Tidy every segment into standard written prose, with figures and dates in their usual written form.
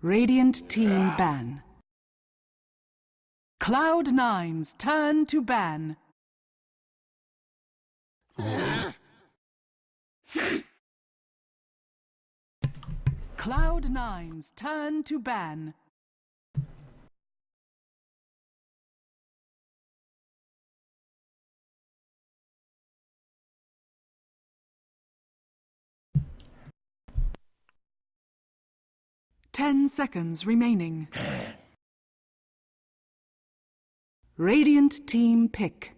Radiant team ban. Cloud9's turn to ban. Cloud9's turn to ban. Ten seconds remaining. Radiant team pick.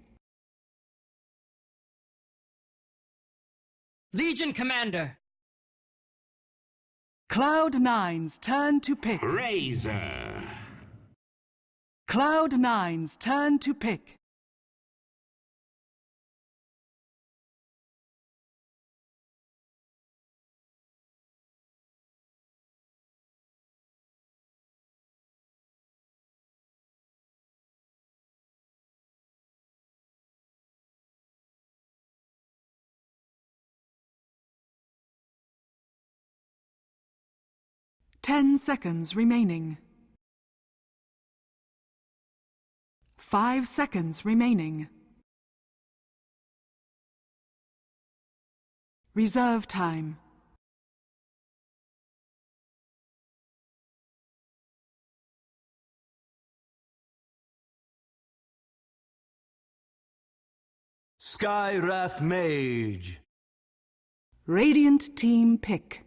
Legion Commander. Cloud9's turn to pick. Razor. Cloud9's turn to pick. Ten seconds remaining. 5 seconds remaining. Reserve time. Skywrath Mage. Radiant team pick.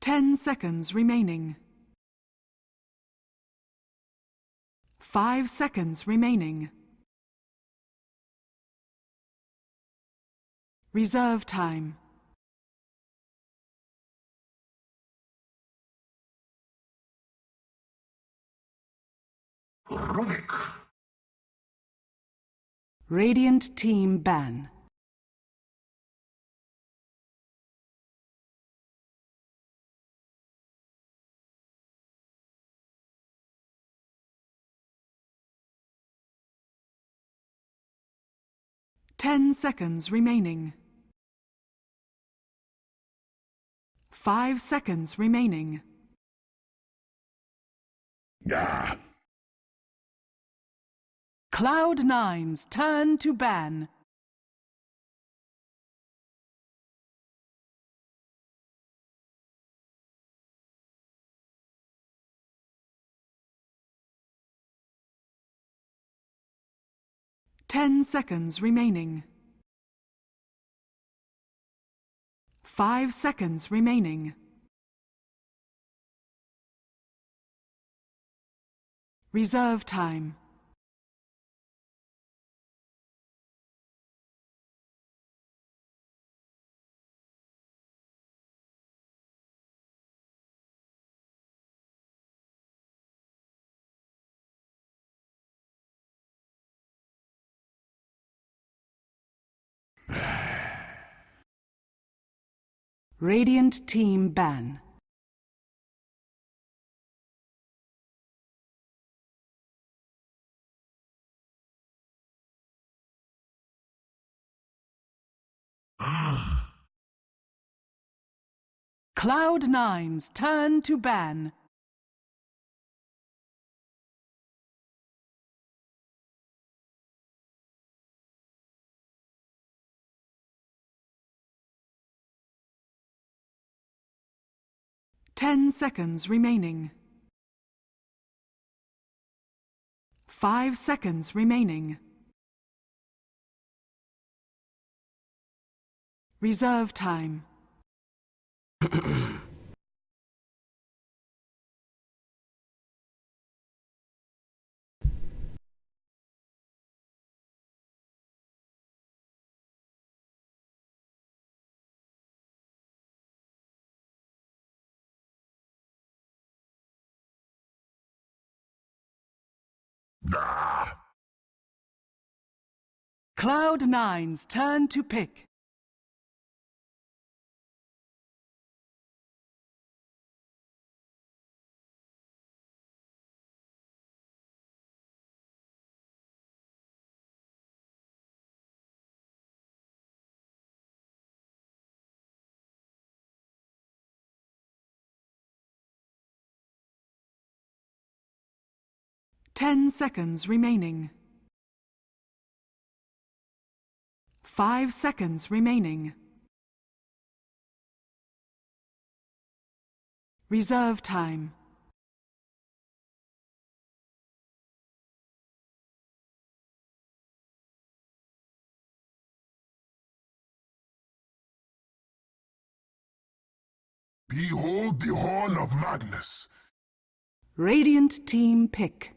Ten seconds remaining. 5 seconds remaining. Reserve time. Radiant team ban. Ten seconds remaining. 5 seconds remaining. Cloud9's turn to ban. Ten seconds remaining. 5 seconds remaining. Reserve time. Radiant team ban. Cloud9's turn to ban. Ten seconds remaining. 5 seconds remaining. Reserve time. Cloud9's turn to pick. Ten seconds remaining. 5 seconds remaining. Reserve time. Behold the horn of Magnus. Radiant team pick.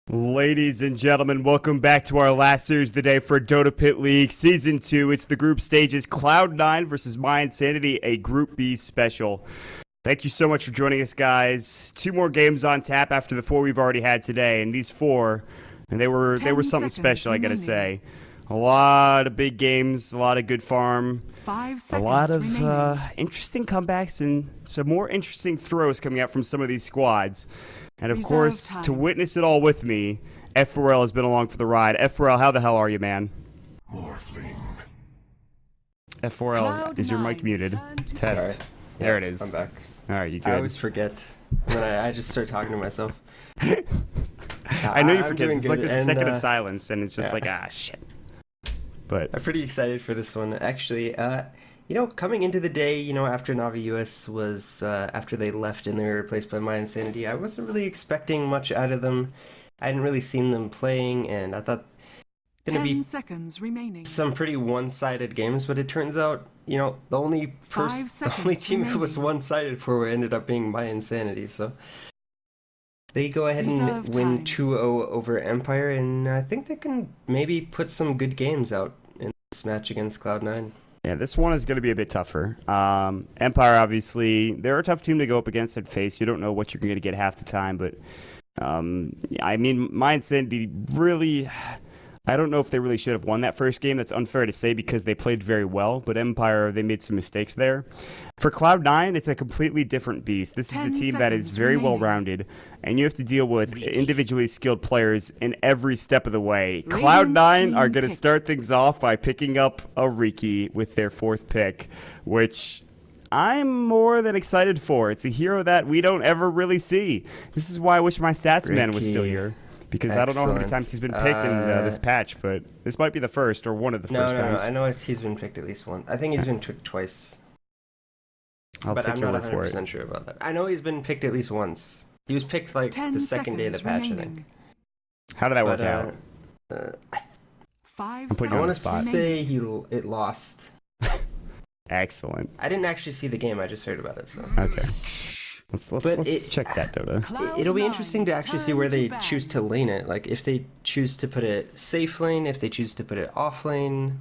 Ladies and gentlemen, welcome back to our last series of the day for Dota Pit League Season 2. It's the group stages Cloud9 versus mYsanity, a Group B special. Thank you so much for joining us, guys. 2 more games on tap after the 4 we've already had today, and these 4, and they were something special, I gotta say. A lot of big games, a lot of good farm, 5 a seconds lot of remaining. interesting comebacks, and some more interesting throws coming out from some of these squads. And of Reserve course, time. to witness it all with me, F4L has been along for the ride. F4L, how the hell are you, man? Morphling. F4L, is your mic Cloud9's muted? turn to Test. Alright. There Yeah, it is. I'm back. All right, you good? I always forget. And then I just start talking to myself. I know you I'm forget. doing It's like good, there's a second of and, silence, and it's just yeah. like, ah, shit. But I'm pretty excited for this one. Actually, coming into the day, after Navi US was, after they left and they were replaced by mYsanity, I wasn't really expecting much out of them. I hadn't really seen them playing, and I thought it was 10 going to be seconds remaining. some pretty one-sided games, but it turns out, the only 5 the only seconds team it was remaining. one-sided for ended up being mYsanity, so they go ahead Reserve and win time. 2-0 over Empire, and I think they can maybe put some good games out in this match against Cloud9. yeah, this one is going to be a bit tougher. Empire, obviously, they're a tough team to go up against and face. You don't know what you're going to get half the time, but I mean, mYsanity really, I don't know if they really should have won that first game. That's unfair to say because they played very well, but Empire, they made some mistakes there. For Cloud9, it's a completely different beast. This is a 10 team that is seconds very remaining. well-rounded, and you have to deal with individually skilled players in every step of the way. Radiant Cloud9 team are going to pick. start things off by picking up a Riki with their 4th pick, which I'm more than excited for. It's a hero that we don't ever really see. This is why I wish my stats man was still Riki. here. Because I don't know how many Excellent. times he's been picked in this patch, but this might be the first or one of the No, first no, times. I know he's been picked at least once. I think he's been picked twice, I'll but take I'm your not word for it. 100% sure about that. I know he's been picked at least once. He was picked like 10 the second day of the seconds patch, I remaining. think. How did that work But, out? 5 I'm putting you I on want the to spot. say it lost. Excellent. I didn't actually see the game. I just heard about it. So Okay. Let's But check that, Dota. it'll be interesting to actually see where they Turn to choose to ban. lane it. Like if they choose to put it safe lane, if they choose to put it off lane.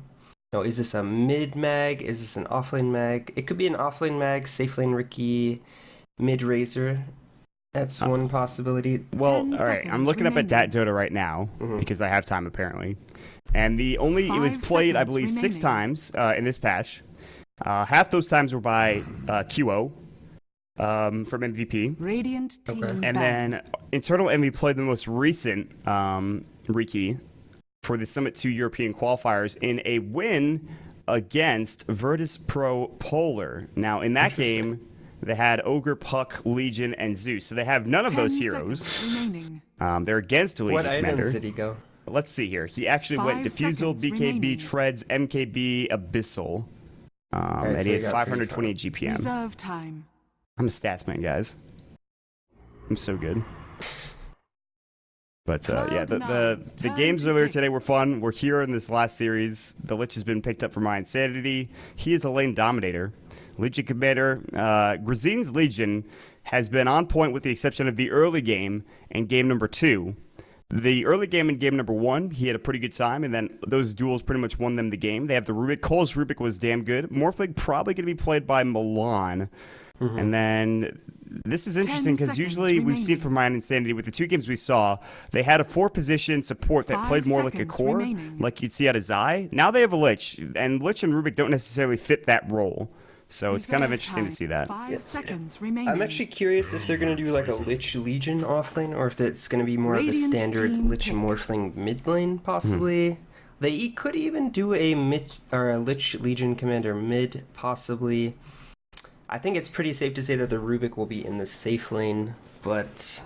No, is this a mid mag? Is this an offlane mag? It could be an offlane mag, safe lane Riki, mid Razor. That's one possibility. Well, 10 all right. I'm seconds looking up at remaining. Dota right now Mhm. because I have time apparently, and it was 5 played, I seconds believe, 6 remaining. times in this patch. Half those times were by QO from MVP. Radiant team Okay. And ban. then Internal Envy played the most recent Riki for the Summit 2 European qualifiers in a win against Virtus Pro Polar. Now, in that game, they had Ogre, Puck, Legion, and Zeus. So they have none of 10 those heroes. seconds remaining. They're against a Legion What items commander. did he go? Let's see here. He actually went 5 Diffusal, seconds BKB, remaining. Treads, MKB, Abyssal. Alright, And so he he had got 528 GPM. Reserve time. I'm a stats man, guys. I'm so good. But yeah, the games earlier today were fun. We're here in this last series. The Lich has been picked up for mYsanity. He is a lane dominator. Legion commander. Grazine's Legion has been on point with the exception of the early game and game number 2. The early game and game number 1, he had a pretty good time, and then those duels pretty much won them the game. They have the Rubik. Cole's Rubik was damn good. Morphling probably going to be played by Milan. And then this is interesting because 10 usually seconds we've seen remaining. from mYsanity with the two games we saw, they had a 4-position support that 5 played more like a seconds core, remaining. like you'd see out of Zai. Now they have a Lich, and Lich and Rubik don't necessarily fit that role. So it's kind of interesting to see that. 5 seconds remaining. I'm actually curious if they're going to do like a Lich Legion offlane, or if it's going to be more of the Radiant standard team Lich pick. Morphling mid lane, possibly. They could even do a Lich Legion commander mid, possibly. I think it's pretty safe to say that the Rubik will be in the safe lane, but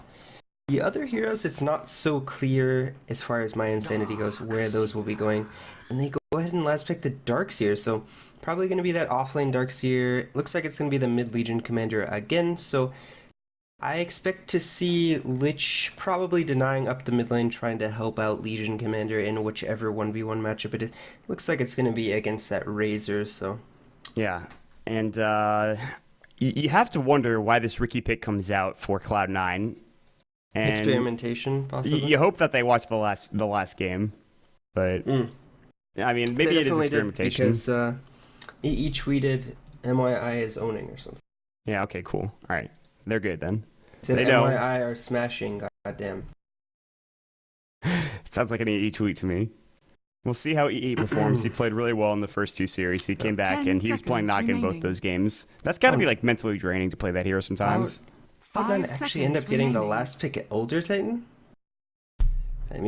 the other heroes, it's not so clear as far as mYsanity goes where those will be going. And they go ahead and last pick the Darkseer, so probably going to be that offlane Darkseer. Looks like it's going to be the mid Legion commander again, so I expect to see Lich probably denying up the mid lane, trying to help out Legion commander in whichever 1v1 matchup it looks like it's going to be against that Razor, so... Yeah, and you have to wonder why this Ricky pick comes out for Cloud9. And Experimentation, possibly? you hope that they watch the last game, but I mean, maybe They it is definitely did, experimentation. because he tweeted MYI is owning or something. Yeah, okay, cool. All right, they're good then. He said They know. MYI are smashing, goddamn. It sounds like an EE tweet to me. We'll see how EE performs. He played really well in the first 2 series. He came back 10 and he was playing seconds Naga in both remaining. those games. That's got to be like mentally draining to play that hero sometimes. Cloud9 5 actually end seconds up getting the remaining. last pick at Elder Titan? I mean,